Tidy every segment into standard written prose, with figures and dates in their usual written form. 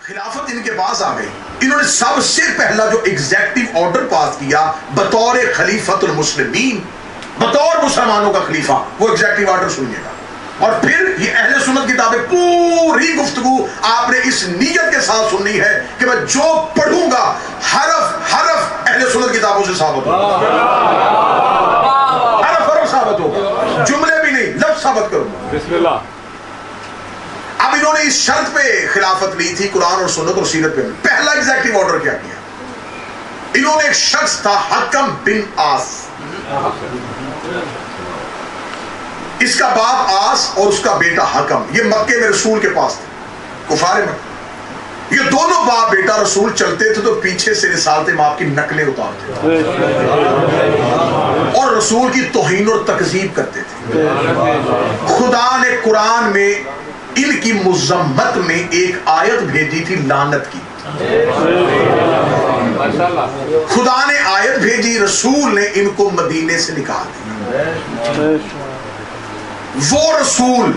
خلافت ان کے پاس آ گئی. انہوں نے سب سے پہلا جو ایگزیکٹو آرڈر پاس کیا بطور خلیفۃ المسلمین، بطور مسلمانوں کا خلیفہ، وہ ایگزیکٹو آرڈر سنیے گا. اور پھر یہ اہل سنت کتابیں پوری گفتگو آپ نے اس نیت کے ساتھ سننی ہے کہ میں جو پڑھوں گا حرف حرف اہل سنت کتابوں سے ثابت ہوگا، حرف حرف ثابت ہوگا، جملے بھی نہیں، لفظ ثابت کروں گا. بسم اللہ. اب انہوں نے اس شرط پہ خلافت لی تھی قرآن اور سنت اور سیرت پہ. پہلا ایگزیکٹو آرڈر کیا کیا؟ انہوں نے ایک شخص تھا حکم بن آس، اس کا باپ آس اور اس کا بیٹا حکم، یہ مکے میں رسول کے پاس تھے، کفار مکہ. یہ دونوں باپ بیٹا رسول چلتے تھے تو پیچھے سے رسالت ماپ کی نقلیں اتارتے تھے اور رسول کی توہین اور تکذیب کرتے تھے. خدا نے قرآن میں ان کی مذمت میں ایک آیت بھیجی تھی لعنت کی. خدا نے آیت بھیجی، رسول نے ان کو مدینے سے نکال دیا. وہ رسول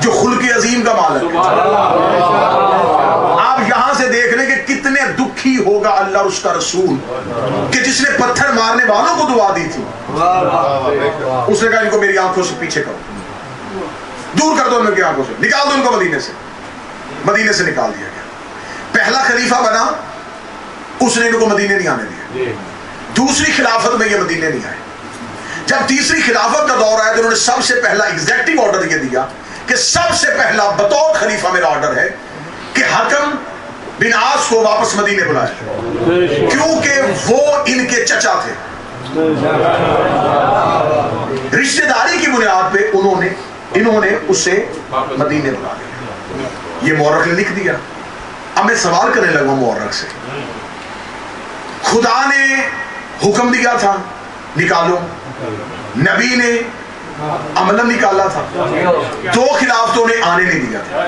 جو خلق عظیم کا مالک ہے. آپ یہاں سے دیکھ لیں کہ کتنے دکھی ہوگا اللہ اور اس کا رسول کہ جس نے پتھر مارنے والوں کو دعا دی تھی. اس نے کہا ان کو میری آنکھوں سے پیچھے کرو، دور کر دو ان کی آنکھوں سے، نکال دو ان کو مدینے سے. مدینے سے نکال دیا گیا. پہلا خلیفہ بنا، اس نے ان کو مدینے نہیں آنے دیا. دوسری خلافت میں یہ مدینے نہیں آئے. جب تیسری خلافت کا دور آیا تو انہوں نے سب سے پہلا ایگزیکٹو آرڈر یہ دیا کہ سب سے پہلا بطور خلیفہ میرا آرڈر ہے کہ حکم بن آس کو واپس مدینے بلائے، کیونکہ وہ ان کے چچا تھے. رشتہ داری کی بنیاد پہ انہوں نے اسے مدینے بلا لیا. یہ مورخ نے لکھ دیا. اب میں سوال کرنے لگا مورخ سے، خدا نے حکم دیا تھا نکالو، نبی نے عملاً نکالا تھا، دو خلافتوں نے آنے نہیں دیا تھا.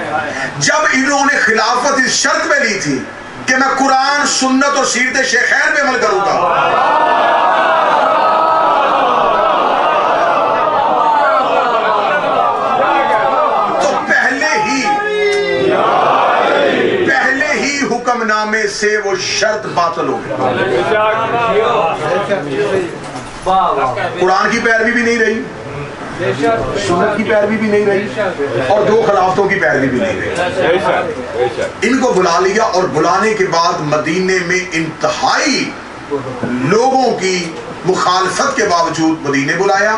جب انہوں نے خلافت اس شرط پہ لی تھی کہ میں قرآن سنت اور سیرت شیخین پہ عمل کروں گا، تو پہلے ہی حکم نامے سے وہ شرط باطل ہو گئی. قرآن کی پیروی بھی نہیں رہی، سنت کی پیروی بھی نہیں رہی، اور دو خلافتوں کی پیروی بھی نہیں رہی. ان کو بلا لیا اور بلانے کے بعد مدینے میں انتہائی لوگوں کی مخالفت کے باوجود مدینے بلایا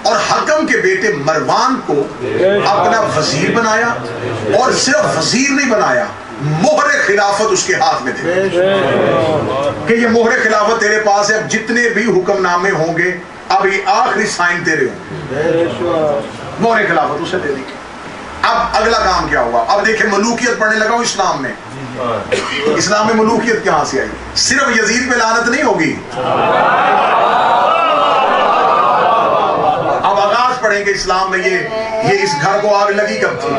اور حکم کے بیٹے مروان کو اپنا وزیر بنایا. اور صرف وزیر نہیں بنایا، مہر خلافت اس کے ہاتھ میں تھے کہ یہ مہر خلافت تیرے پاس ہے، اب جتنے بھی حکم نامے ہوں گے اب یہ آخری سائن تیرے ہوں گے. مہر خلافت اسے دے دی. اب اگلا کام کیا ہوا؟ اب دیکھیں ملوکیت پڑھنے لگا ہوں اسلام میں. اسلام میں ملوکیت کہاں سے آئی؟ صرف یزید پہ لعنت نہیں ہوگی. اب آغاز پڑھیں گے اسلام میں یہ اس گھر کو آگ لگی کب تھی.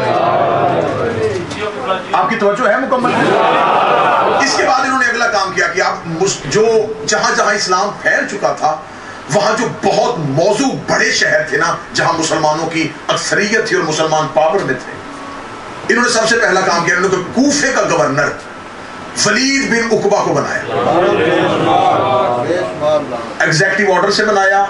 آپ کی توجہ ہے مکمل؟ اس کے بعد انہوں نے اگلا کام کیا کہ آپ جو جہاں جہاں اسلام پھیل چکا تھا وہاں جو بہت موضوع بڑے شہر تھے نا جہاں مسلمانوں کی اکثریت تھی اور مسلمان پاور میں تھے، انہوں نے سب سے پہلا کام کیا، انہوں نے کوفے کا گورنر ولید بن عقبہ کو بنایا. ایگزیکٹو آرڈر سے بنایا.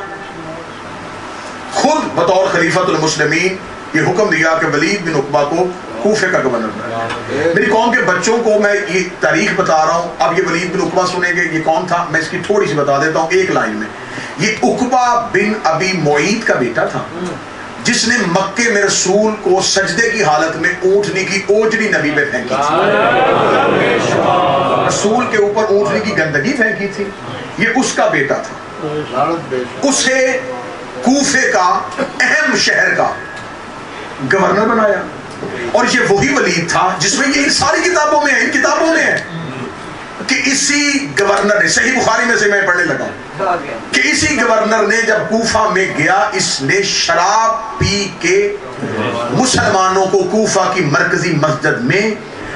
خود بطور خلیفۃ المسلمین یہ حکم دیا کہ ولید بن عقبہ کو کوفے کا گورنر بنایا. میری قوم کے بچوں کو میں یہ تاریخ بتا رہا ہوں. اب یہ ولید بن عقبہ سنیں گے یہ کون تھا، میں اس کی تھوڑی سی بتا دیتا ہوں ایک لائن میں. یہ عقبہ بن ابی معیط کا بیٹا تھا جس نے مکے میں رسول کو سجدے کی حالت میں اونٹنی کی اوجڑی نبی پہ پھینکی تھی. رسول کے اوپر اونٹنی کی گندگی پھینکی تھی. یہ اس کا بیٹا تھا. اسے کوفے کا اہم شہر کا گورنر بنایا. اور یہ وہی ولید تھا جس میں یہ ساری کتابوں میں ہے، ان کتابوں میں ہے کہ اسی گورنر نے، صحیح بخاری میں سے میں پڑھنے لگا کہ اسی گورنر نے جب کوفہ میں گیا اس نے شراب پی کے مسلمانوں کو کوفہ کی مرکزی مسجد میں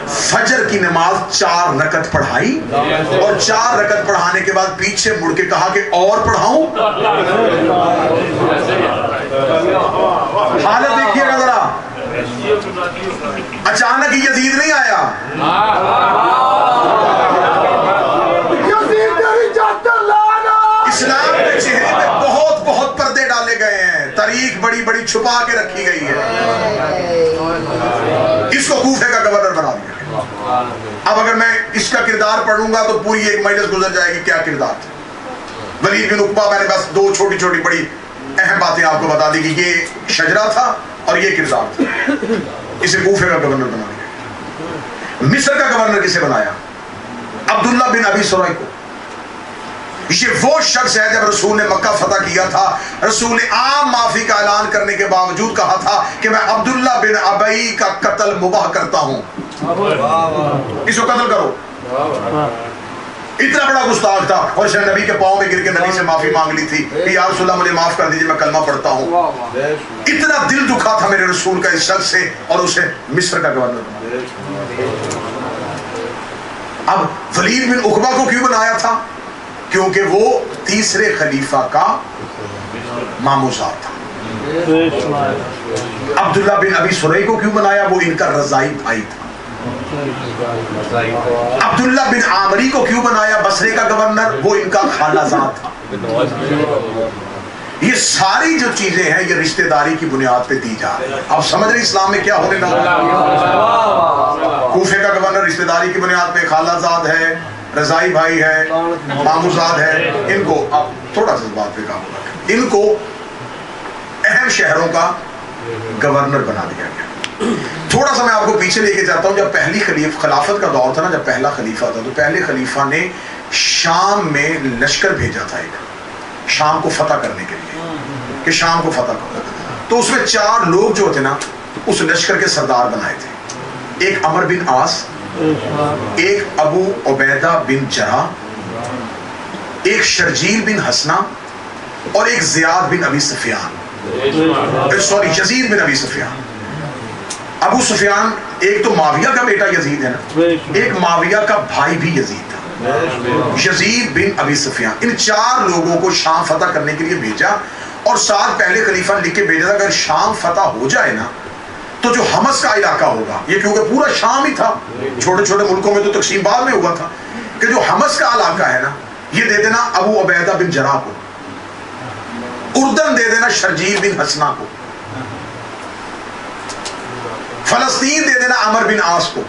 فجر کی نماز 4 رکعت پڑھائی اور 4 رکعت پڑھانے کے بعد پیچھے مڑ کے کہا کہ اور پڑھاؤں. حالت دیکھیے گا ذرا. اچانک یزید نہیں آیا، اسلام کے چہرے پہ بہت بہت پردے ڈالے گئے ہیں، تاریخ بڑی بڑی چھپا کے رکھی گئی ہے، اس کو کوفے کا گورنر بنا دیا۔ اب اگر میں اس کا کردار پڑھوں گا تو پوری ایک مجلس گزر جائے گی، کیا کردار تھا ولید بن عقبہ۔ میں نے بس دو چھوٹی چھوٹی بڑی اہم باتیں آپ کو بتا دی کہ یہ شجرا تھا اور یہ کردار تھا۔ اسے کوفے کا گورنر بنا دیا۔ مصر کا گورنر کسے بنایا؟ عبداللہ بن ابی سرائی کو۔ یہ وہ شخص ہے جب رسول نے مکہ فتح کیا تھا، رسول نے عام معافی کا اعلان کرنے کے باوجود کہا تھا کہ میں عبداللہ بن ابی کا قتل مباح کرتا ہوں، اس کو قتل کرو۔ اتنا بڑا گستاخ تھا، اور اس نے نبی کے پاؤں میں گر کے نبی سے معافی مانگ لی تھی کہ یا رسول اللہ مجھے معاف کر دیجیے، میں کلمہ پڑھتا ہوں۔ اتنا دل دکھا تھا میرے رسول کا اس شخص سے، اور اسے مصر کا گورنر بنایا۔ اب ولید بن عقبہ کو کیوں بنایا تھا؟ کیونکہ وہ تیسرے خلیفہ کا ماموزاد تھا۔ عبداللہ بن ابی سرائی کو کیوں بنایا؟ وہ ان کا رضائی بھائی تھا۔ عبداللہ بن عامری کو کیوں بنایا بصرے کا گورنر؟ وہ ان کا خالہ زاد تھا۔ یہ ساری جو چیزیں ہیں یہ رشتہ داری کی بنیاد پہ دی جا رہی ہیں۔ آپ سمجھ رہے اسلام میں کیا ہونے لگا؟ کوفے کا گورنر رشتہ داری کی بنیاد پہ خالہ زاد ہے، رضائی بھائی ہے، ماموزاد ہے۔ ان کو آپ تھوڑا سا بات پہ قابو رکھیں، ان کو اہم شہروں کا گورنر بنا دیا گیا۔ تھوڑا سا میں آپ کو پیچھے لے کے جاتا ہوں۔ جب پہلی خلافت کا دور تھا نا، جب پہلا خلیفہ تھا، تو پہلے خلیفہ نے شام میں لشکر بھیجا تھا، ایک شام کو فتح کرنے کے لیے، کہ شام کو فتح کرو۔ تو اس میں 4 لوگ جو تھے نا اس لشکر کے سردار بنائے تھے، ایک عمر بن عاص، ایک ابو عبیدہ بن جراح، ایک شرجیل بن حسنہ، اور ایک زیاد بن ابی سفیان، یزید بن ابی سفیان۔ ابو سفیان ایک تو معاویہ کا بیٹا یزید ہے نا، ایک معاویہ کا بھائی بھی یزید تھا، یزید بن ابی سفیان۔ ان 4 لوگوں کو شام فتح کرنے کے لیے بھیجا، اور ساتھ پہلے خلیفہ نے لکھ کے بھیجا تھا اگر شام فتح ہو جائے نا تو جو حمص کا علاقہ ہوگا، یہ کیونکہ پورا شام ہی تھا، چھوٹے چھوٹے ملکوں میں تو تقسیم بعد میں ہوا تھا، کہ جو حمص کا علاقہ ہے نا یہ دے دینا ابو عبیدہ بن جراح کو، اردن دے دینا شرجیل بن حسنہ کو، فلسطین دے دینا عمر بن عاص کو،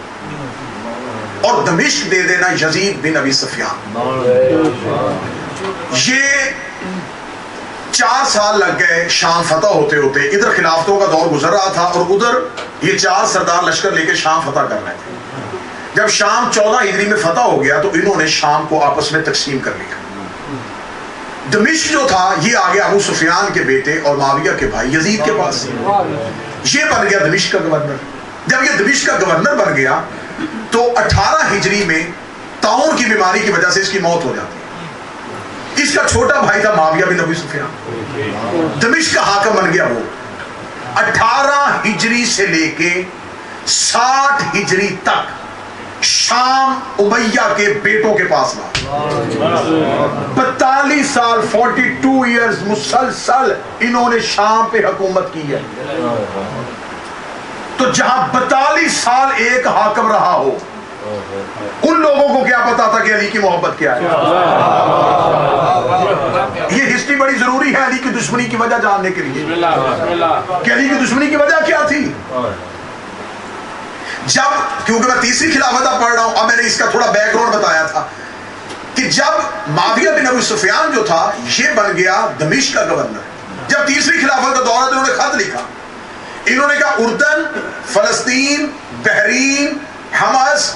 اور دمشق دے دینا یزید بن ابی سفیان۔ یہ 4 سال لگ گئے شام فتح ہوتے ہوتے، ادھر خلافتوں کا دور گزر رہا تھا اور ادھر یہ 4 سردار لشکر لے کے شام فتح کر رہے تھے۔ جب شام 14 ہجری میں فتح ہو گیا تو انہوں نے شام کو آپس میں تقسیم کر لیا۔ دمشق جو تھا یہ آگے ابو سفیان کے بیٹے اور معاویہ کے بھائی یزید کے پاس، یہ بن گیا دمشق کا گورنر۔ جب یہ دمشق کا گورنر بن گیا تو 18 ہجری میں طاعون کی بیماری کی وجہ سے اس کی موت ہو جاتی ہے۔ اس کا چھوٹا بھائی تھا معاویہ بن ابی سفیان، دمشق کا حاکم بن گیا وہ۔ 18 ہجری سے لے کے 60 ہجری تک شام امیہ کے بیٹوں کے پاس رہا۔ 42 سال 42 ایئرز مسلسل انہوں نے شام پہ حکومت کی ہے۔ تو جہاں 42 سال ایک حاکم رہا ہو، ان لوگوں کو کیا پتا تھا کہ علی کی محبت کیا ہے؟ یہ ہسٹری بڑی ضروری ہے علی کی دشمنی کی وجہ جاننے کے لیے، کہ علی کی دشمنی کی وجہ کیا تھی۔ جب کیونکہ میں تیسری خلافت پڑھ رہا ہوں، اب میں نے اس کا تھوڑا بیک گراؤنڈ بتایا تھا کہ جب معاویہ بن ابی سفیان جو تھا یہ بن گیا دمشق کا گورنر، جب تیسری خلافت کا دور ہے تو انہوں نے خط لکھا، انہوں نے کہا اردن، فلسطین، بحرین، حمص،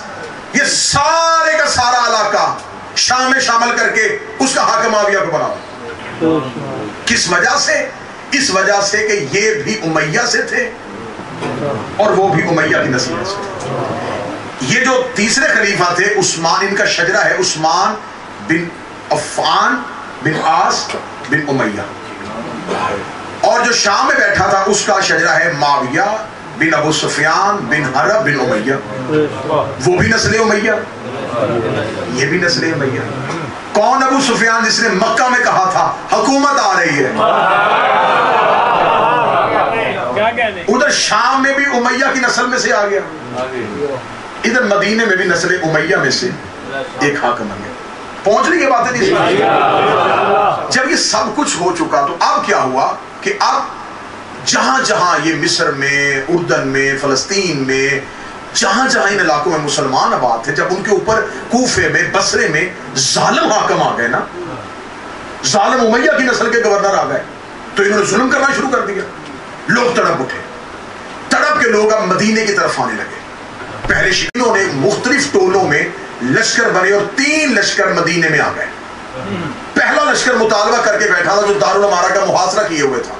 یہ سارے کا سارا علاقہ شام میں شامل کر کے اس کا حاکم معاویہ کو بناؤ۔ کس وجہ سے؟ اس وجہ سے کہ یہ بھی امیہ سے تھے اور وہ بھی امیہ کی نسل سے تھے۔ یہ جو تیسرے خلیفہ تھے عثمان، ان کا شجرہ ہے عثمان بن عفان بن عاص بن امیہ، اور جو شام میں بیٹھا تھا اس کا شجرہ ہے معاویہ بن ابو سفیان بن حرب بن امیہ، وہ بھی نسل امیہ، یہ بھی نسل امیہ۔ کون ابو سفیان جس نے مکہ میں کہا تھا حکومت آ رہی ہے؟ ادھر ادھر شام میں بھی امیہ کی نسل میں سے آ گیا, ادھر مدینے میں بھی نسل امیہ میں سے ایک حاکم آ گیا. پہنچ رہی ہے باتیں جس میں؟ جب یہ سب کچھ ہو چکا تو اب کیا ہوا کہ اب جہاں جہاں یہ مصر میں, اردن میں, فلسطین میں, جہاں جہاں ان علاقوں میں مسلمان آباد تھے, جب ان کے اوپر کوفے میں, بصرے میں ظالم حاکم آ گئے نا, ظالم امیہ کی نسل کے گورنر آ گئے, تو انہوں نے ظلم کرنا شروع کر دیا. لوگ تڑپ اٹھے, تڑپ کے لوگ اب مدینے کی طرف آنے لگے. پہلے شکلوں نے مختلف ٹولوں میں لشکر بنے اور 3 لشکر مدینے میں آ گئے. پہلا لشکر مطالبہ کر کے بیٹھا تھا جو دارالامارہ کا محاصرہ کیے ہوئے تھا.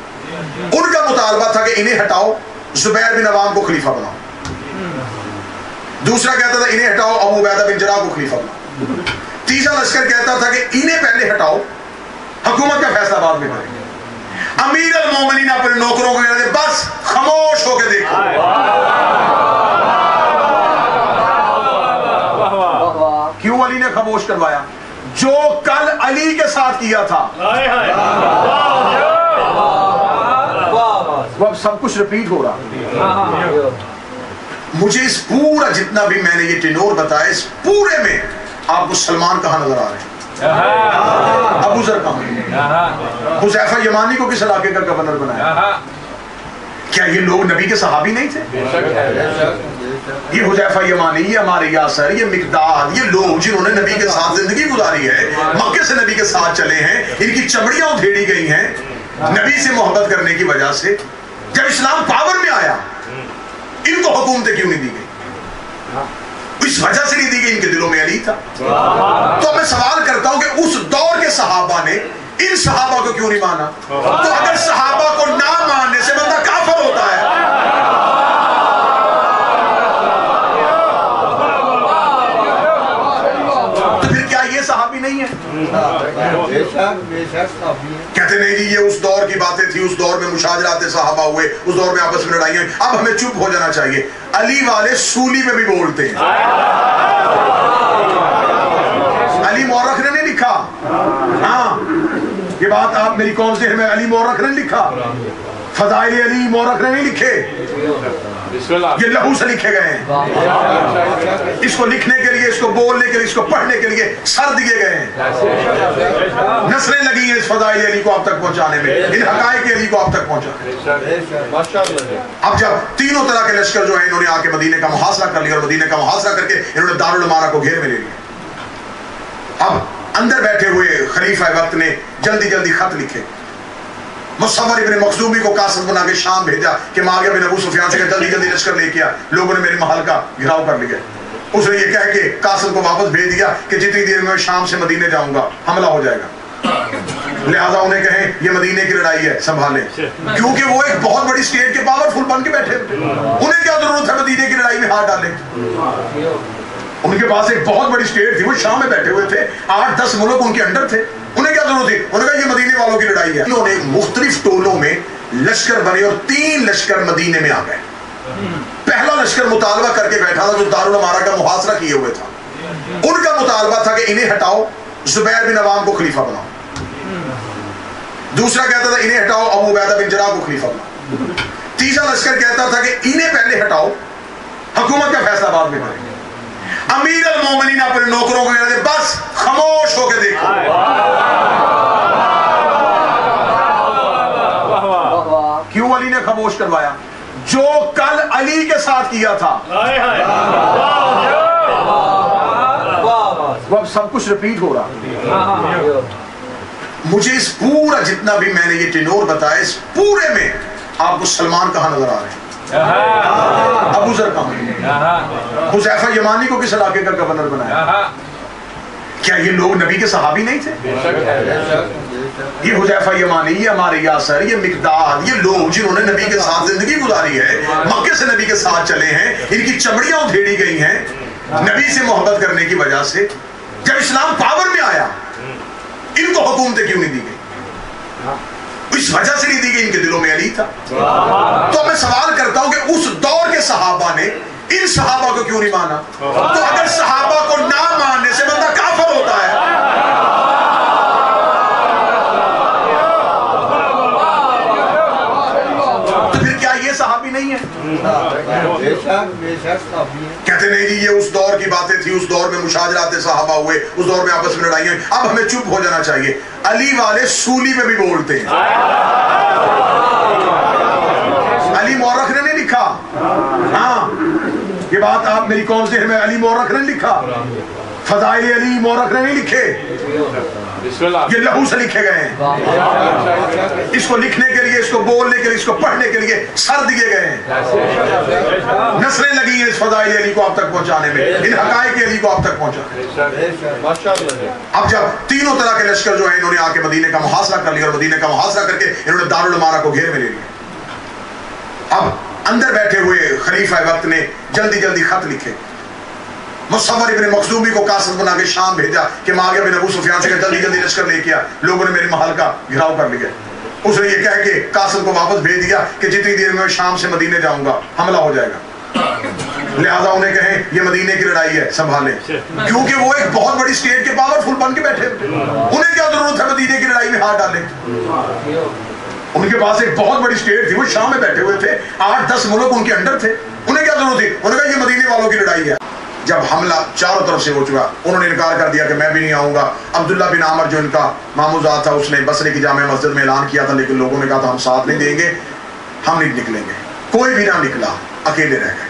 ان کا مطالبہ تھا کہ انہیں ہٹاؤ, زبیر بن عوام کو خلیفہ بناؤ. دوسرا کہتا تھا انہیں ہٹاؤ, ابو عبیدہ بن جراح کو خلیفہ بناؤ. تیسرا لشکر کہتا تھا کہ انہیں پہلے ہٹاؤ, حکومت کا فیصلہ بعد میں کریں گے. امیر المومنین اپنے نوکروں کو کہتے بس خاموش ہو کے دیکھو. کیوں علی نے خاموش کروایا؟ جو کل علی کے ساتھ کیا تھا وہ اب سب کچھ ریپیٹ ہو رہا. مجھے اس پورا جتنا بھی میں نے یہ ٹینور بتایا, اس پورے میں آپ کو سلمان کہاں نظر آ رہے ہیں؟ ابو ذر کہاں؟ حذیفہ یمانی کو کس علاقے کا گورنر بنایا؟ کیا یہ لوگ نبی کے صحابی نہیں تھے؟ یہ حذیفہ یمانی, یہ عمار یاسر, یہ مقداد, یہ لوگ جنہوں نے نبی کے ساتھ زندگی گزاری ہے, مکے سے نبی کے ساتھ چلے ہیں, ان کی چمڑیاں ادھیڑی گئی ہیں نبی سے محبت کرنے کی وجہ سے. جب اسلام پاور میں آیا ان کو حکومتیں کیوں نہیں دی گئی؟ اس وجہ سے نہیں دی گئی, ان کے دلوں میں علی تھا. تو میں سوال کرتا ہوں کہ اس دور کے صحابہ نے ان صحابہ کو کیوں نہیں مانا؟ تو اگر صحابہ کو نہ ماننے سے بندہ کافر ہوتا ہے. تو پھر کیا یہ صحابی نہیں ہے؟ کہتے نہیں جی یہ اس دور کی باتیں تھی, اس دور میں مشاجرات صحابہ ہوئے, اس دور میں آپس میں لڑائیاں, اب ہمیں چپ ہو جانا چاہیے. علی والے سولی میں بھی بولتے ہیں. علی مورخ نے نہیں لکھا, ہاں یہ بات آپ میری قوم سے ہے, میں علی مورخ نے لکھا, فضائل علی مورخ نے نہیں لکھے, یہ لہو سے لکھے گئے ہیں. اس کو لکھنے کے لیے, اس کو بولنے کے لیے, اس کو پڑھنے کے لیے سر دیے گئے ہیں. نسلیں لگی ہیں اس فضائل علی کو آپ تک پہنچانے میں, ان حقائق علی کو آپ تک پہنچانے. اب جب تینوں طرح کے لشکر جو ہیں انہوں نے آ کے مدینے کا محاصرہ کر لیا, اور مدینے کا محاصرہ کر کے انہوں نے دارالامارہ کو گھیر میں لے لیا. اب اندر بیٹھے ہوئے خلیفہ وقت نے جلدی جلدی خط لکھے. مصور ابن مخزومی کو قاصد بنا کے شام بھیجا کہ معاویہ بن ابو سفیان سے کہ جلدی جلدی لشکر لے کے آ, لوگوں نے میرے محل کا گھراؤ کر لیا. اس نے یہ کہہ کے قاصد کو واپس بھیج دیا کہ جتنی دیر میں شام سے مدینے جاؤں گا حملہ ہو جائے گا, لہٰذا انہیں کہیں یہ مدینے کی لڑائی ہے سنبھالیں, کیونکہ وہ ایک بہت بڑی اسٹیٹ کے پاورفل بن کے بیٹھے, انہیں کیا ضرورت ہے مدینے کی لڑائی میں ہاتھ ڈالیں. ان کے پاس ایک بہت بڑی اسٹیٹ تھی, وہ شام میں بیٹھے ہوئے تھے, 8-10 ملک ان کے انڈر تھے, انہیں کیا ضرورت تھی؟ انہوں نے کہا یہ مدینے والوں کی لڑائی ہے. انہوں نے مختلف ٹولوں میں لشکر بنے اور 3 لشکر مدینے میں آ گئے. پہلا لشکر مطالبہ کر کے بیٹھا تھا جو دارالامارہ کا محاصرہ کیے ہوئے تھا. ان کا مطالبہ تھا کہ انہیں ہٹاؤ, زبیر بن عوام کو خلیفہ بناؤ. دوسرا کہتا تھا انہیں ہٹاؤ, ابو عبیدہ بن جراح کو خلیفہ بناؤ. تیسرا لشکر کہتا تھا کہ انہیں پہلے ہٹاؤ, حکومت کا فیصلہ بعد میں کریں گے. امیر المومنین اپنے نوکروں کو کہتے بس خاموش ہو کے دیکھو. کیوں علی نے خاموش کروایا؟ جو کل علی کے ساتھ کیا تھا وہ اب سب کچھ ریپیٹ ہو رہا. مجھے اس پورا جتنا بھی میں نے یہ ٹینور بتایا, اس پورے میں آپ کو سلمان کہاں نظر آ رہے ہیں؟ ابو ذر کہاں؟ حذیفہ یمانی کو کس علاقے کا گورنر بنایا؟ کیا یہ لوگ نبی کے صحابی نہیں تھے؟ یہ حذیفہ یمانی, یہ عمار یاسر, یہ مقداد, یہ لوگ جنہوں نے نبی کے ساتھ زندگی گزاری ہے, مکے سے نبی کے ساتھ چلے ہیں, ان کی چمڑیاں ادھیڑی گئی ہیں نبی سے محبت کرنے کی وجہ سے. جب اسلام پاور میں آیا ان کو حکومتیں کیوں نہیں دی گئی؟ اس وجہ سے نہیں دی گئی, ان کے دلوں میں علی تھا. تو میں سوال کرتا ہوں کہ اس دور کے صحابہ نے ان صحابہ کو کیوں نہیں مانا؟ تو اگر صحابہ کو نہ ماننے سے بندہ کافر ہوتا ہے. تو پھر کیا یہ صحابی نہیں ہے؟ کہتے نہیں جی یہ اس دور کی باتیں تھی، اس دور میں مشاجرات صحابہ ہوئے، اس دور میں آپس میں لڑائیاں، اب ہمیں چپ ہو جانا چاہیے۔ علی والے سولی میں بھی بولتے ہیں، علی مورخ نے نہیں لکھا، ہاں یہ بات آپ میری قوم سے میں، علی مورخ نے لکھا، فضائل علی مورخ نے نہیں لکھے، یہ لہو سے لکھے گئے ہیں۔ اس کو لکھنے کے لیے، اس کو بولنے کے لیے، اس کو پڑھنے کے لیے سر دیے گئے ہیں، نسلیں لگی ہیں اس فضائل علی کو آپ تک پہنچانے میں، ان حقائق علی کو آپ تک پہنچانے۔ اب جب تینوں طرح کے لشکر جو ہیں انہوں نے آ کے مدینے کا محاصرہ کر لیا، اور مدینے کا محاصرہ کر کے انہوں نے دارالعمارہ کو گھیر میں لے لیا۔ اب اندر بیٹھے ہوئے خلیفہ وقت نے جلدی جلدی خط لکھے، مصور ابن مخزومی کو قاصد بنا کے شام بھیجا کہ معاویہ بن ابو سفیان سے کہ جلدی جلدی لشکر لے کے آ، لوگوں نے میرے محل کا گھراؤ کر لیا۔ اس نے یہ کہہ کے قاصد کو واپس بھیج دیا کہ جتنی دیر میں شام سے مدینے جاؤں گا حملہ ہو جائے گا، لہٰذا انہیں کہیں یہ مدینے کی لڑائی ہے سنبھالیں، کیونکہ وہ ایک بہت بڑی اسٹیٹ کے پاورفل بن کے بیٹھے، انہیں کیا ضرورت ہے مدینے کی لڑائی میں ہاتھ ڈالیں، ان کے پاس ایک بہت بڑی اسٹیٹ تھی، وہ شام میں بیٹھے ہوئے تھے، 8-10 ملک ان کے انڈر تھے، انہیں کیا ضرورت تھی، انہوں نے کہا یہ مدینے والوں کی لڑائی ہے۔ جب حملہ چاروں طرف سے ہو چکا، انہوں نے انکار کر دیا کہ میں بھی نہیں آؤں گا۔ عبداللہ بن عامر جو ان کا ماموزاد تھا، اس نے بصرے کی جامع مسجد میں اعلان کیا تھا، لیکن لوگوں نے کہا تھا ہم ساتھ نہیں دیں گے، ہم نہیں نکلیں گے، کوئی بھی نہ نکلا، اکیلے رہ گئے۔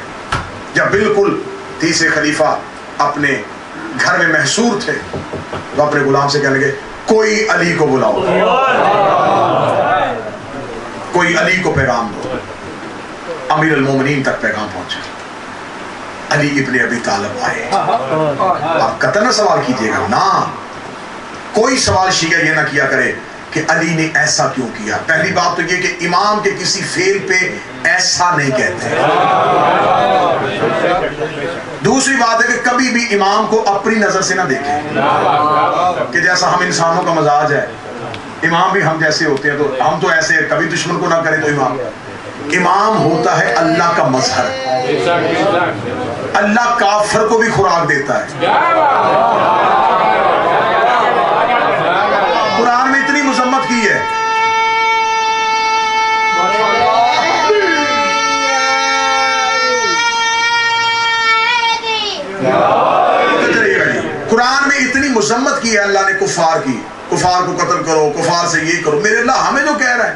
جب بالکل تیسرے خلیفہ اپنے گھر میں محصور تھے تو اپنے غلام سے کہنے لگے کوئی علی کو بلاؤ، کوئی علی کو پیغام دو۔ امیر المومنین تک پیغام پہنچا، علی ابن ابی طالب آئے۔ آپ قطع نہ سوال کیجئے گا، نہ کوئی سوال شیعہ یہ نہ کیا کرے کہ علی نے ایسا کیوں کیا۔ پہلی بات تو یہ کہ امام کے کسی فعل پہ ایسا نہیں کہتے۔ دوسری بات ہے کہ کبھی بھی امام کو اپنی نظر سے نہ دیکھیں کہ جیسا ہم انسانوں کا مزاج ہے، امام بھی ہم جیسے ہوتے ہیں تو ہم تو ایسے کبھی دشمن کو نہ کریں تو امام ہوتا ہے اللہ کا مظہر، اللہ کافر کو بھی خوراک دیتا ہے۔ قرآن میں اتنی مذمت کی ہے، قرآن میں اتنی مذمت کی ہے اللہ نے کفار کی، کفار کو قتل کرو، کفار سے یہ کرو۔ میرے اللہ ہمیں جو کہہ رہا ہے،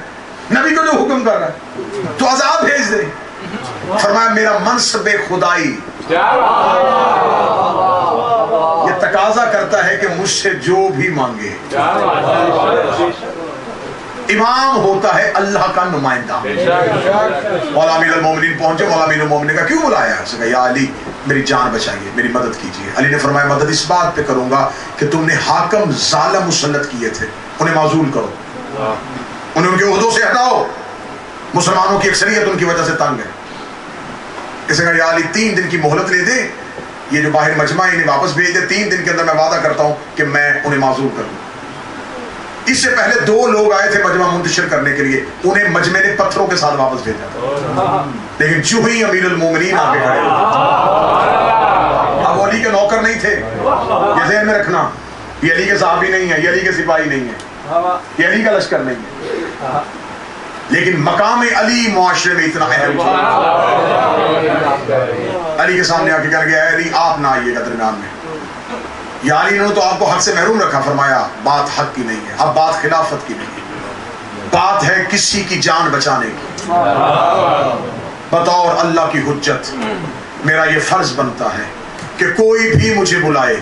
نبی کو جو حکم کر رہا ہے تو عذاب بھیج دے۔ فرمایا میرا منصب خدائی یہ تقاضا کرتا ہے کہ مجھ سے جو بھی مانگے۔ امام ہوتا ہے اللہ کا نمائندہ۔ مولا امیر المومنین پہنچے، مولا امیر المومنین کا کیوں بلایا؟ اس نے کہا یا علی میری جان بچائیے، میری مدد کیجیے۔ علی نے فرمایا مدد اس بات پہ کروں گا کہ تم نے حاکم ظالم مسلط کیے تھے، انہیں معزول کرو، انہیں ان کے عہدوں سے ہٹاؤ، مسلمانوں کی اکثریت ان کی وجہ سے تنگ ہے۔ اس نے کہا یا علی 3 دن کی مہلت لے دے، یہ جو باہر مجمع ہے انہیں واپس بھیج دے، 3 دن کے اندر میں وعدہ کرتا ہوں کہ میں انہیں معزول کروں۔ اس سے پہلے 2 لوگ آئے تھے مجمع منتشر کرنے کے لیے، انہیں مجمع نے پتھروں کے ساتھ واپس بھیجا، لیکن جو ہی امیر المومنین آگے کھڑے، اب وہ علی کے نوکر نہیں تھے، یہ ذہن میں رکھنا، یہ علی کے صحابی نہیں ہے، یہ علی کے سپاہی نہیں ہے، یہ علی کا لشکر نہیں ہے، لیکن مقام علی معاشرے میں اتنا اہم ہے۔ علی کے سامنے آ کے کہنے گیا علی آپ نہ آئیے گا درمیان میں، یا علی انہوں نے تو آپ کو حق سے محروم رکھا۔ فرمایا بات حق کی نہیں ہے، اب بات خلافت کی نہیں ہے، بات ہے کسی کی جان بچانے کی۔ بطور اللہ کی حجت میرا یہ فرض بنتا ہے کہ کوئی بھی مجھے بلائے،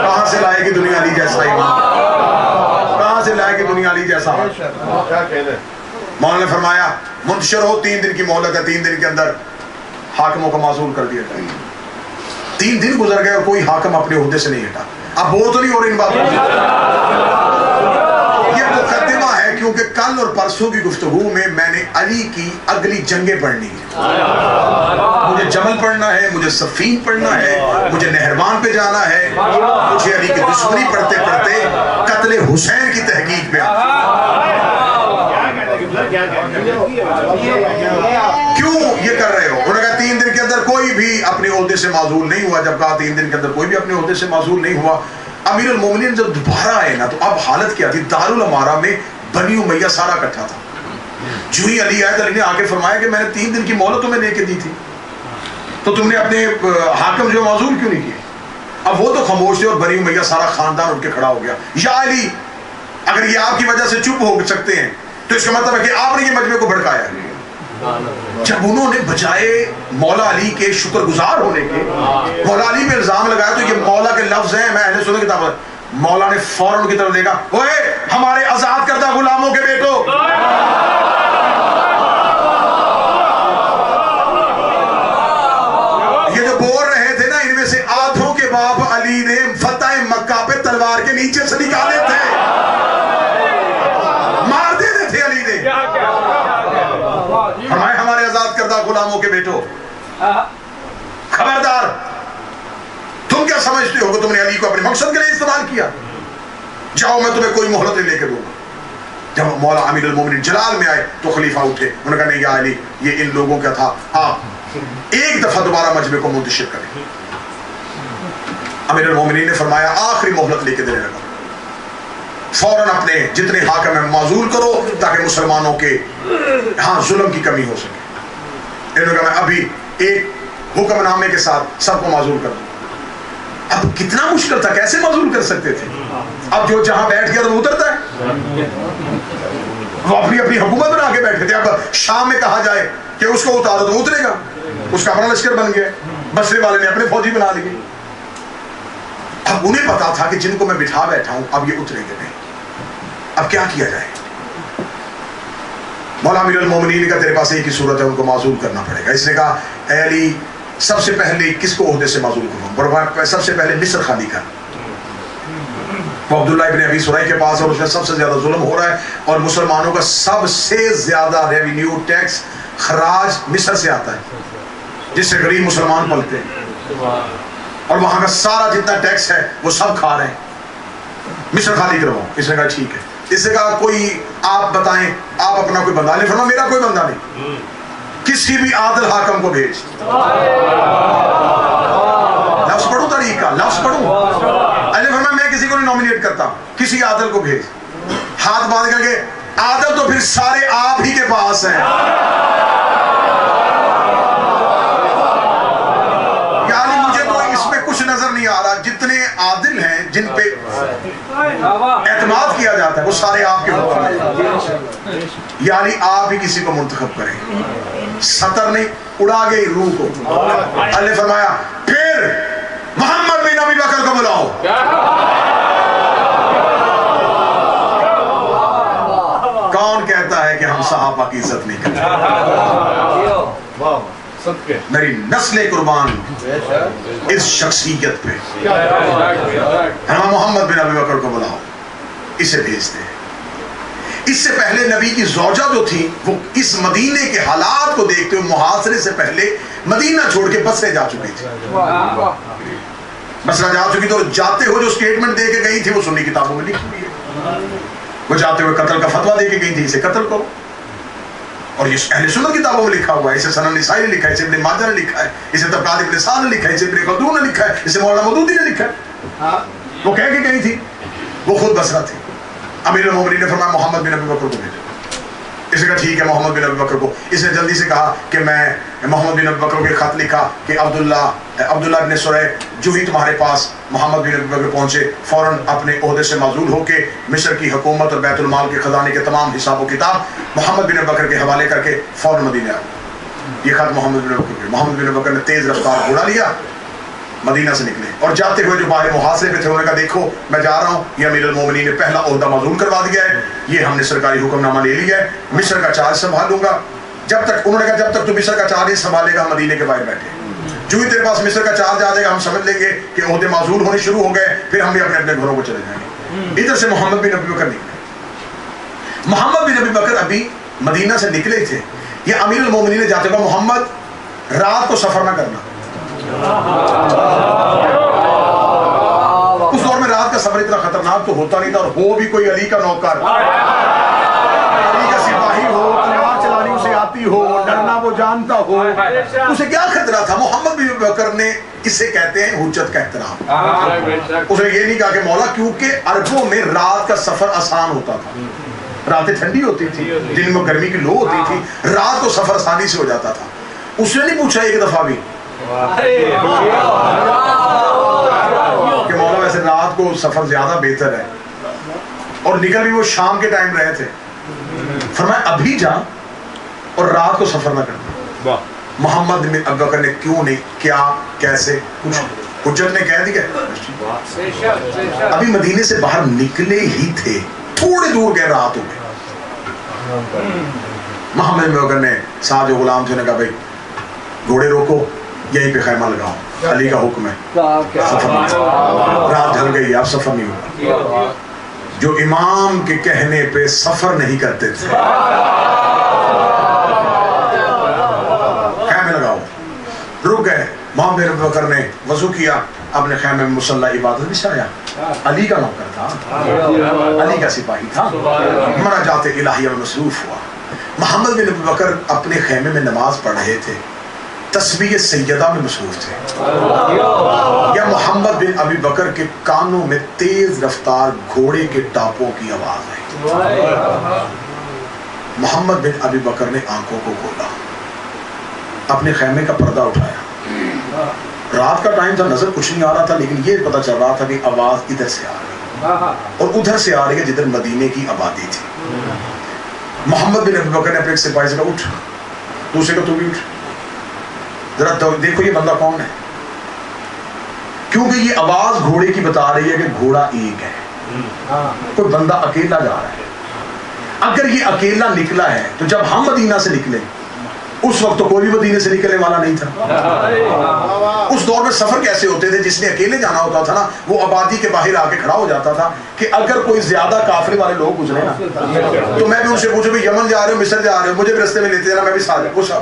کہاں سے لائے گی دنیا علی جیسا امام، کہاں سے لائے گی دنیا علی جیسا۔ مولانا نے فرمایا منتشر ہو، 3 دن کی مہلت ہے، 3 دن کے اندر حاکموں کو معزول کر دیا جائے۔ 3 دن گزر گئے اور کوئی حاکم اپنے عہدے سے نہیں ہٹا۔ اب وہ تو نہیں ہو رہی ان باتوں، یہ مقدمہ ہے کیونکہ کل اور پرسوں کی گفتگو میں نے علی کی اگلی جنگیں پڑھنی ہے، مجھے جمل پڑھنا ہے، مجھے صفین پڑھنا ہے، مجھے نہروان پہ جانا ہے، مجھے علی کی دشمنی پڑھتے پڑھتے قتل حسین کی تحقیق پہ کیوں یہ کر رہے ہو؟ انہوں نے کہا 3 دن کے اندر کوئی بھی اپنے عہدے سے معزول نہیں ہوا۔ جب کہا 3 دن کے اندر کوئی بھی اپنے عہدے سے معزول نہیں ہوا، امیر المومنین جب دوبارہ آئے نا تو اب حالت کیا تھی؟ دارالعمارہ میں بنی امیہ سارا اکٹھا تھا، جو ہی علی آئے تو علی نے آ کے فرمایا کہ میں نے 3 دن کی مہلت تمہیں دے کے دی تھی، تو تم نے اپنے حاکم جو معزول کیوں نہیں کیے؟ اب وہ تو خاموش تھے اور بنی امیہ سارا خاندان اٹھ کے کھڑا ہو گیا. یا علی، اگر یہ آپ کی وجہ سے چپ ہو سکتے ہیں تو اس کا مطلب ہے کہ آپ نے یہ مجمع کو بھڑکایا ہے. جب انہوں نے بجائے مولا علی کے شکر گزار ہونے کے مولا علی میں الزام لگایا تو یہ مولا کے لفظ ہیں. میں اہل سنت کتاب مولا نے فوراً کی طرف دیکھا، اوے ہمارے آزاد کردہ غلاموں کے بیٹو، یہ جو بول رہے تھے نا، ان میں سے آدھوں کے باپ علی نے فتح مکہ پہ تلوار کے نیچے سے نکالے تھے، مار دیتے تھے علی نے. ہمارے آزاد کردہ غلاموں کے بیٹو، خبردار، تم کیا سمجھتے ہو کہ تم نے علی کو اپنے مقصد کے لیے استعمال کیا؟ جاؤ، میں تمہیں کوئی مہلت نہیں لے کے دوں گا. جب مولا امیر المومنین جلال میں آئے تو خلیفہ اٹھے، انہوں نے کہا نہیں یا علی، یہ ان لوگوں کا تھا، آپ ایک دفعہ دوبارہ مجمع کو منتشر کریں. امیر المومنین نے فرمایا آخری مہلت لے کے دینے لگا، فوراً اپنے جتنے حاکم ہیں معزول کرو تاکہ مسلمانوں کے ہاں ظلم کی کمی ہو سکے. انہوں نے کہا میں ابھی ایک حکم نامے کے ساتھ سب کو معزول کر دوں. اب کتنا مشکل تھا، کیسے معزول کر سکتے تھے؟ اب جو جہاں بیٹھ گیا تو وہ اترتا ہے، وہ اپنی اپنی حکومت بنا کے بیٹھے تھے. اب شام میں کہا جائے کہ اس کو اتارو تو اترے گا، اس کا اپنا لشکر بن گیا، بصرے والے نے اپنے فوجی بنا لیے. اب انہیں پتا تھا کہ جن کو میں بٹھا بیٹھا ہوں اب یہ اترے گے نہیں، اب کیا کیا جائے؟ مولا امیر المومنین کا تیرے پاس ایک ہی صورت ہے، ان کو معزول کرنا پڑے گا. اس نے کہا اے علی، سب سے پہلے کس کو عہدے سے معزول کروں؟ سب سے پہلے مصر خالی کر. وہ عبداللہ ابن ابی سرائی کے پاس اور اس میں سب سے زیادہ ظلم ہو رہا ہے، اور مسلمانوں کا سب سے زیادہ ریونیو ٹیکس خراج مصر سے آتا ہے، جس سے غریب مسلمان پلتے ہیں، اور وہاں کا سارا جتنا ٹیکس ہے وہ سب کھا رہے ہیں. مصر خالی کرواؤ. اس نے کہا ٹھیک ہے. اس نے کہا کوئی آپ بتائیں، آپ اپنا کوئی بندہ نہیں. فرمایا میرا کوئی بندہ نہیں، کسی بھی عادل حاکم کو بھیج. لفظ پڑھو، طریقہ لفظ پڑھو. اللہ فرمایا میں کسی کو نہیں نومینیٹ کرتا، کسی عادل کو بھیج. ہاتھ باندھ کر کے، عادل تو پھر سارے آپ ہی کے پاس ہیں. یعنی مجھے تو اس میں کچھ نظر نہیں آ رہا، جتنے عادل ہیں جن پہ اعتماد کیا جاتا ہے وہ سارے آپ کے حکم ہیں. یعنی آپ ہی کسی کو منتخب کریں. سطر نہیں اڑا گئی روح کو. اللہ نے فرمایا پھر محمد بن ابی بکر کو بلاؤ. کون کہتا ہے کہ ہم صحابہ کی عزت نہیں کرتے؟ میری نسل قربان اس شخصیت پہ. ہم محمد بن ابی بکر کو بلاؤ، اسے بھیجتے ہیں. اس سے پہلے نبی کی زوجہ جو تھی وہ اس مدینے کے حالات کو دیکھتے ہوئے محاصرے سے پہلے مدینہ چھوڑ کے بصرے جا چکی تھی. بصرہ جا چکی تو جاتے ہوئے جو سٹیٹمنٹ دے کے گئی تھی وہ سنی کتابوں میں لکھی ہوئی ہے. وہ جاتے ہوئے قتل کا فتویٰ دے کے گئی تھی، اسے قتل کرو. اور یہ اہل سنت کتابوں میں لکھا ہوا ہے. اسے سنن نسائی نے لکھا ہے، اسے ابن ماجہ نے لکھا ہے، اسے طبقات ابن سعد نے لکھا ہے، اسے ابن خلدون نے لکھا ہے، اسے مولانا مودودی نے لکھا ہے. وہ کہہ کے گئی تھی، وہ خود بصرہ تھی. امیر المومنین نے فرمایا محمد بن ابی بکر کو بھیجو. اس نے کہا ٹھیک ہے محمد بن ابی بکر کو. اس نے جلدی سے کہا کہ میں محمد بن ابی بکر کو ایک خط لکھا کہ عبداللہ ابن سرح جو ہی تمہارے پاس محمد بن ابی بکر پہنچے فوراً اپنے عہدے سے معزول ہو کے مصر کی حکومت اور بیت المال کے خزانے کے تمام حساب و کتاب محمد بن ابی بکر کے حوالے کر کے فوراً مدینہ آئے. یہ خط محمد بن ابی بکر کو. محمد بن ابی بکر نے تیز رفتار گھوڑا لیا، مدینہ سے نکلے، اور جاتے ہوئے جو باہر محاصرے پہ تھے انہوں نے کہا دیکھو میں جا رہا ہوں، یہ امیر المومنین نے پہلا عہدہ معزول کروا دیا ہے، یہ ہم نے سرکاری حکم نامہ لے لیا ہے، مصر کا چارج سنبھالوں گا. جب تک انہوں نے کہا جب تک تو مصر کا چارج سنبھالے گا ہم مدینے کے باہر بیٹھے. جو ہی تیرے پاس مصر کا چارج آ جائے گا ہم سمجھ لیں گے کہ عہدے معزول ہونے شروع ہو گئے، پھر ہم بھی اپنے اپنے گھروں کو چلے جائیں گے. ادھر سے محمد بن ابی بکر نکلے. محمد بن ابی بکر ابھی مدینہ سے نکلے تھے. یہ امیر المومنین نے جاتے ہوئے محمد رات کو سفر نہ کرنا. اس دور میں رات کا سفر اتنا خطرناک تو ہوتا نہیں تھا، اور ہو بھی کوئی علی کا نوکر، علی کا سپاہی ہو، تلوار چلانی اسے آتی ہو، ڈرنا وہ جانتا ہو، اسے کیا خطرہ تھا؟ محمد بن ابی بکر نے اسے کہتے ہیں حجت کا احترام. اس نے یہ نہیں کہا کہ مولا، کیونکہ عربوں میں رات کا سفر آسان ہوتا تھا. راتیں ٹھنڈی ہوتی تھی، دن میں گرمی کی لو ہوتی تھی، رات کو سفر آسانی سے ہو جاتا تھا. اس نے نہیں پوچھا ایک دفعہ بھی کہ مولا ویسے رات کو سفر زیادہ بہتر ہے، اور نکل بھی وہ شام کے ٹائم رہے تھے. فرمایا ابھی جا اور رات کو سفر نہ کرنا. محمد بن ابی بکر نے کیوں نہیں، کیا، کیسے، کچھ حجت نے کہہ دیا. ابھی مدینے سے باہر نکلے ہی تھے، تھوڑے دور گئے، رات ہو گئے. محمد بن ابی بکر نے ساتھ جو غلام تھے نے کہا بھائی گھوڑے روکو، یہیں پہ خیمہ لگاؤ، علی کا حکم ہے. رات ڈھل گئی، اب سفر نہیں ہوگا. جو امام کے کہنے پہ سفر نہیں کرتے تھے، خیمے لگاؤ. رک گئے. محمد بن ابی بکر نے وضو کیا، اپنے خیمے میں مصلی عبادت بچھایا. علی کا نوکر تھا، علی کا سپاہی تھا، مناجات الہیہ میں مصروف ہوا. محمد بن ابی بکر اپنے خیمے میں نماز پڑھ رہے تھے، تسبیح سیدہ میں مصروف تھے. یا محمد بن ابی بکر کے کانوں میں تیز رفتار گھوڑے کے ٹاپوں کی آواز آئی. محمد بن ابی بکر نے آنکھوں کو کھولا، اپنے خیمے کا پردہ اٹھایا. رات کا ٹائم تھا، نظر کچھ نہیں آ رہا تھا، لیکن یہ پتا چل رہا تھا کہ آواز ادھر سے آ رہی ہے اور ادھر سے آ رہی ہے جدھر مدینے کی آبادی تھی. محمد بن ابی بکر نے اپنے ایک سپاہی سے کہا اٹھ، دوسرے کو تو بھی اٹھ، ذرا دیکھو یہ بندہ کون ہے. کیونکہ یہ آواز گھوڑے کی بتا رہی ہے کہ گھوڑا ایک ہے، کوئی بندہ اکیلا جا رہا ہے. اگر یہ اکیلا نکلا ہے تو جب ہم مدینہ سے نکلے اس وقت تو کوئی بھی مدینے سے نکلنے والا نہیں تھا. اس دور میں سفر کیسے ہوتے تھے؟ جس نے اکیلے جانا ہوتا تھا نا، وہ آبادی کے باہر آ کے کھڑا ہو جاتا تھا کہ اگر کوئی زیادہ قافلے والے لوگ گزرے نا تو میں بھی ان سے پوچھوں بھی یمن جا رہے ہو، مصر جا رہے ہو، مجھے بھی رستے میں لیتے جانا، میں بھی ساتھ وہ سب.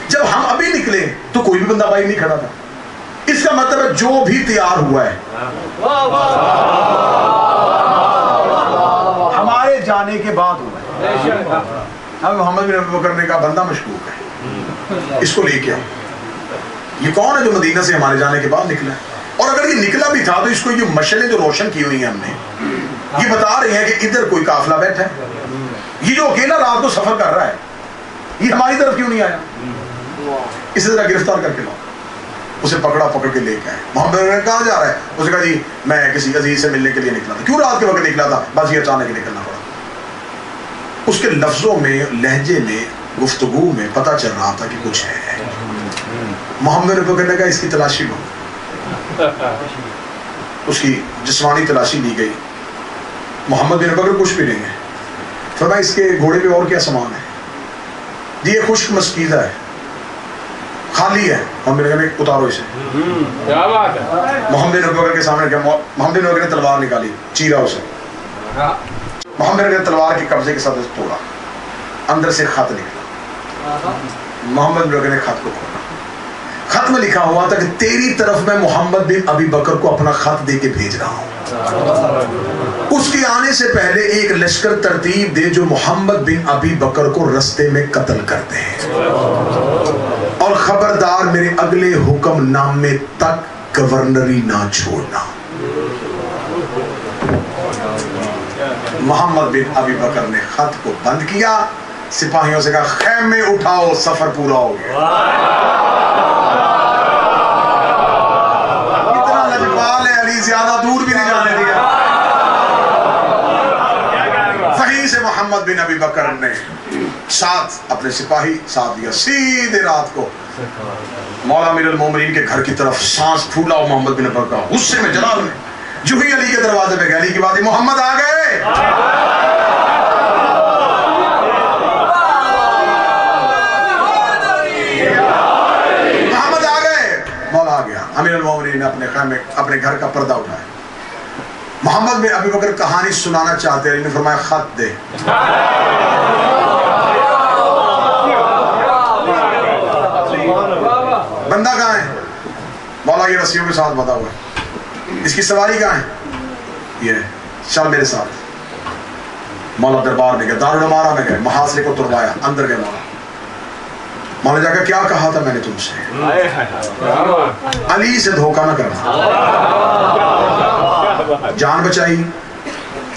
جب ہم ابھی نکلے تو کوئی بھی بندہ باہر نہیں کھڑا تھا. اس کا مطلب ہے جو بھی تیار ہوا ہے ہمارے جانے کے بعد ہوا ہے. اب محمد بن ابی بکر نے کہا بندہ مشکوک ہے، اس کو لے کے آؤ. یہ کون ہے جو مدینہ سے ہمارے جانے کے بعد نکلا ہے؟ اور اگر یہ نکلا بھی تھا تو اس کو یہ مشعلیں جو روشن کی ہوئی ہیں ہم نے، یہ بتا رہی ہیں کہ ادھر کوئی قافلہ بیٹھا ہے. یہ جو اکیلا رات کو سفر کر رہا ہے یہ ہماری طرف کیوں نہیں آیا؟ اسے ذرا گرفتار کر کے لاؤ. اسے پکڑا، پکڑ کے لے کے آئے. محمد نے کہاں جا رہا ہے؟ اس نے کہا جی میں کسی عزیز سے ملنے کے لیے نکلا تھا. کیوں رات کے وقت نکلا تھا؟ بس یہ اچانک نکلنا پڑا. اس کے لفظوں میں، لہجے میں، گفتگو میں پتہ چل رہا تھا کہ کچھ ہے. محمد نے پکڑنے کا اس کی تلاشی لو. اس کی جسمانی تلاشی لی گئی. محمد بن بکر کچھ بھی نہیں ہے. فرمایا اس کے گھوڑے پہ اور کیا سامان ہے؟ جی یہ خشک مسکیزہ ہے، خالی ہے. محمد نے کہا اتارو اسے. محمد بن بکر کے سامنے کیا؟ محمد بن بکر نے تلوار نکالی، چیرا اسے. محمد نے تلوار کے قبضے کے ساتھ توڑا، اندر سے خط نکلا. محمد بن بکر نے خط کو کھولا. خط میں لکھا ہوا تھا کہ تیری طرف میں محمد بن ابی بکر کو اپنا خط دے کے بھیج رہا ہوں. اس کے آنے سے پہلے ایک لشکر ترتیب دے جو محمد بن ابی بکر کو رستے میں قتل کر دے، اور خبردار میرے اگلے حکم نامے تک گورنری نہ چھوڑنا. محمد بن ابی بکر نے خط کو بند کیا، سپاہیوں سے کہا خیمے اٹھاؤ، سفر پورا ہو گیا. اتنا لجپال ہے علی، زیادہ دور بھی نہیں جانے دیا. وہیں سے محمد بن ابی بکر نے ساتھ اپنے سپاہی ساتھ دیا، سیدھے رات کو مولا امیر المومنین کے گھر کی طرف سانس پھولا. محمد بن ابی بکر غصے میں، جلال میں، جو ہی علی کے دروازے پہ گئے، علی کی بات محمد آ گئے. محمد آ گئے. مولا آ گیا. امیر المومنین نے اپنے خیمے، اپنے گھر کا پردہ اٹھایا. محمد بن ابی بکر کہانی سنانا چاہتے ہیں. علی نے فرمایا خط دے. بندہ کہاں ہے؟ مولا یہ رسیوں کے ساتھ بتا ہوا ہے. اس کی سواری کہاں ہے؟ یہ چل میرے ساتھ. مولا دربار میں گئے، دارالعمارہ میں گئے، محاصرے کو تروایا، اندر گئے. مولا جا کے کیا کہا تھا میں نے تم سے؟ علی سے دھوکہ نہ کرنا. جان بچائی،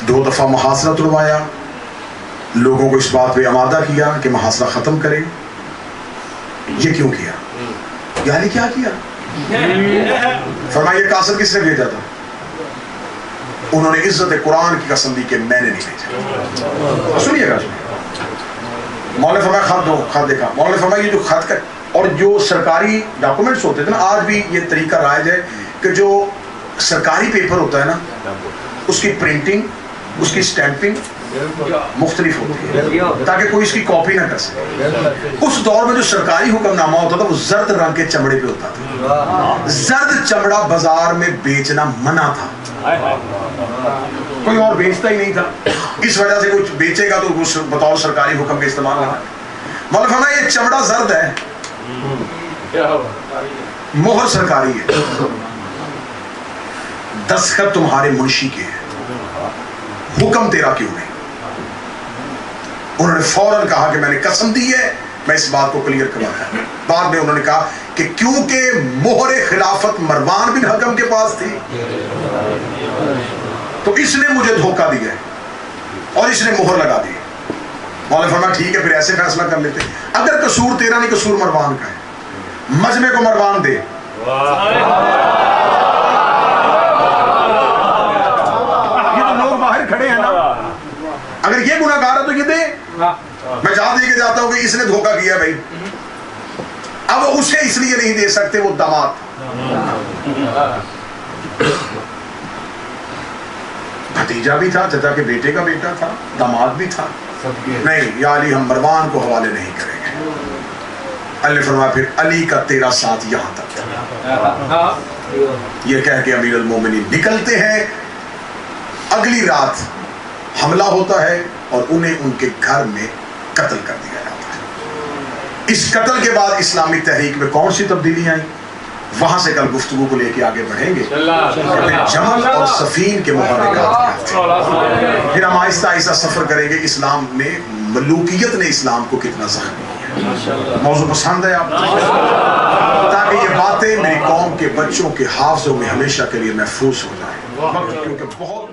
2 دفعہ محاصرہ تروایا، لوگوں کو اس بات پہ آمادہ کیا کہ محاصرہ ختم کریں. یہ کیوں کیا؟ یعنی کیا کیا؟ فرمایا قاصد کس نے بھیجا تھا؟ انہوں نے عزت قرآن کی قسم دی کہ میں نے نہیں بھیجا. سنیے گا مولا نے فرمایا خط دو. خط دیکھا. مولا نے فرمایا یہ جو خط کا اور جو سرکاری ڈاکومنٹس ہوتے تھے نا، آج بھی یہ طریقہ رائج ہے کہ جو سرکاری پیپر ہوتا ہے نا اس کی پرنٹنگ، اس کی سٹیمپنگ مختلف ہوتی ہے تاکہ کوئی اس کی کاپی نہ کر سکے. اس دور میں جو سرکاری حکم نامہ ہوتا تھا وہ زرد رنگ کے چمڑے پہ ہوتا تھا. زرد چمڑا بازار میں بیچنا منع تھا، کوئی اور بیچتا ہی نہیں تھا. اس وجہ سے کوئی بیچے گا تو بطور سرکاری حکم کے استعمال ہونا. مولا فرمایا یہ چمڑا زرد ہے، مہر سرکاری ہے، دستخط تمہارے منشی کے ہیں، حکم تیرا کیوں نہیں؟ انہوں نے فوراً کہا کہ میں نے قسم دی ہے میں اس بات کو کلیئر کرواتا ہوں. بعد میں انہوں نے کہا کہ کیونکہ مہر خلافت مروان بن حکم کے پاس تھی تو اس نے مجھے دھوکہ دیا ہے اور اس نے مہر لگا دی. مولا فرمایا ٹھیک ہے پھر ایسے فیصلہ کر لیتے، اگر قصور تیرا نہیں قصور مروان کا ہے، مجمع کو مروان دے. یہ تو لوگ باہر کھڑے ہیں نا، اگر یہ گناہ گار ہے تو یہ دے. میں جہاں دے کے جاتا ہوں کہ اس نے دھوکہ کیا بھائی. اب اسے اس لیے نہیں دے سکتے، وہ داماد بھتیجا بھی تھا، چچا کے بیٹے کا بیٹا تھا، داماد بھی تھا. نہیں یا علی ہم مروان کو حوالے نہیں کریں گے. اللہ فرمایا پھر علی کا تیرا ساتھ یہاں تک تھا. یہ کہہ کے امیر المومنین نکلتے ہیں. اگلی رات حملہ ہوتا ہے اور انہیں ان کے گھر میں قتل کر دیا جاتا ہے. اس قتل کے بعد اسلامی تحریک میں کون سی تبدیلیاں آئیں، وہاں سے کل گفتگو کو لے کے آگے بڑھیں گے. جمل اور سفین کے محرکات پھر ہم آہستہ آہستہ سفر کریں گے. اسلام میں ملوکیت نے اسلام کو کتنا زخمی کیا. موضوع پسند ہے آپ کو تاکہ یہ باتیں میری قوم کے بچوں کے حافظوں میں ہمیشہ کے لیے محفوظ ہو جائیں، کیونکہ بہت